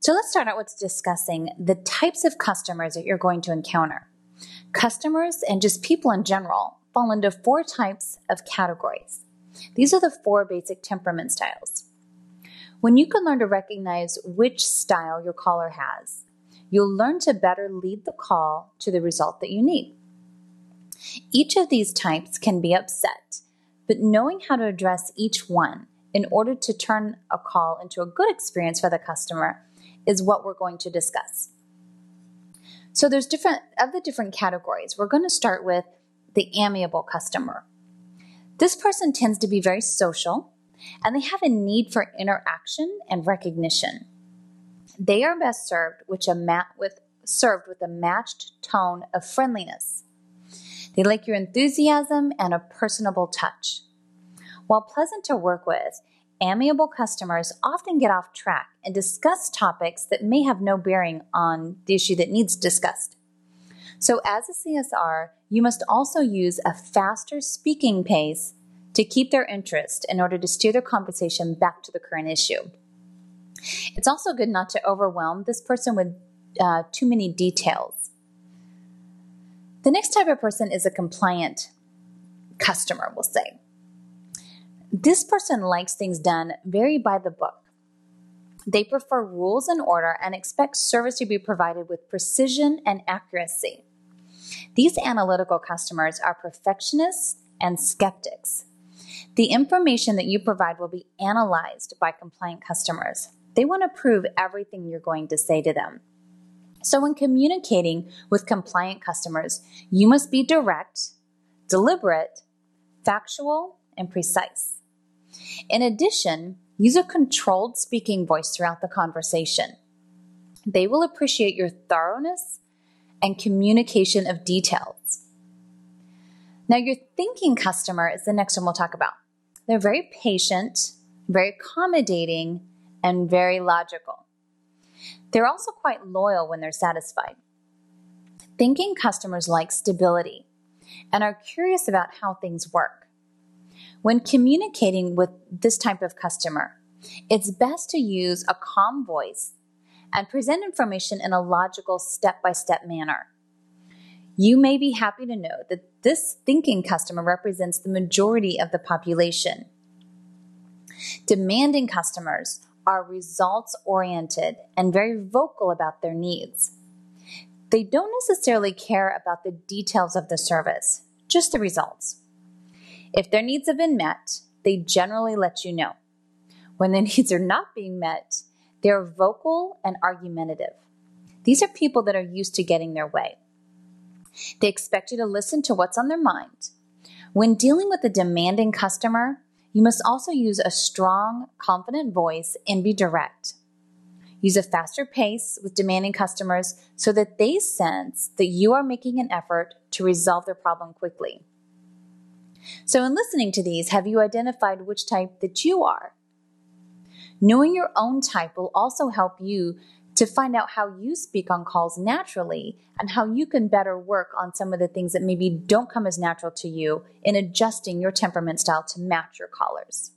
So let's start out with discussing the types of customers that you're going to encounter. Customers and just people in general fall into 4 types of categories. These are the 4 basic temperament styles. When you can learn to recognize which style your caller has, you'll learn to better lead the call to the result that you need. Each of these types can be upset, but knowing how to address each one in order to turn a call into a good experience for the customer is what we're going to discuss. So there's different categories. We're going to start with the amiable customer. This person tends to be very social, and they have a need for interaction and recognition. They are best served with a matched tone of friendliness. They like your enthusiasm and a personable touch. While pleasant to work with, amiable customers often get off track and discuss topics that may have no bearing on the issue that needs discussed. So as a CSR, you must also use a faster speaking pace to keep their interest in order to steer their conversation back to the current issue. It's also good not to overwhelm this person with too many details. The next type of person is a compliant customer, we'll say. This person likes things done very by the book. They prefer rules and order and expect service to be provided with precision and accuracy. These analytical customers are perfectionists and skeptics. The information that you provide will be analyzed by compliant customers. They want to prove everything you're going to say to them. So when communicating with compliant customers, you must be direct, deliberate, factual, and precise. In addition, use a controlled speaking voice throughout the conversation. They will appreciate your thoroughness and communication of details. Now, your thinking customer is the next one we'll talk about. They're very patient, very accommodating, and very logical. They're also quite loyal when they're satisfied. Thinking customers like stability and are curious about how things work. When communicating with this type of customer, it's best to use a calm voice and present information in a logical step-by-step manner. You may be happy to know that this thinking customer represents the majority of the population. Demanding customers are results-oriented and very vocal about their needs. They don't necessarily care about the details of the service, just the results. If their needs have been met, they generally let you know. When their needs are not being met, they are vocal and argumentative. These are people that are used to getting their way. They expect you to listen to what's on their mind. When dealing with a demanding customer, you must also use a strong, confident voice and be direct. Use a faster pace with demanding customers so that they sense that you are making an effort to resolve their problem quickly. So in listening to these, have you identified which type that you are? Knowing your own type will also help you to find out how you speak on calls naturally and how you can better work on some of the things that maybe don't come as natural to you in adjusting your temperament style to match your callers.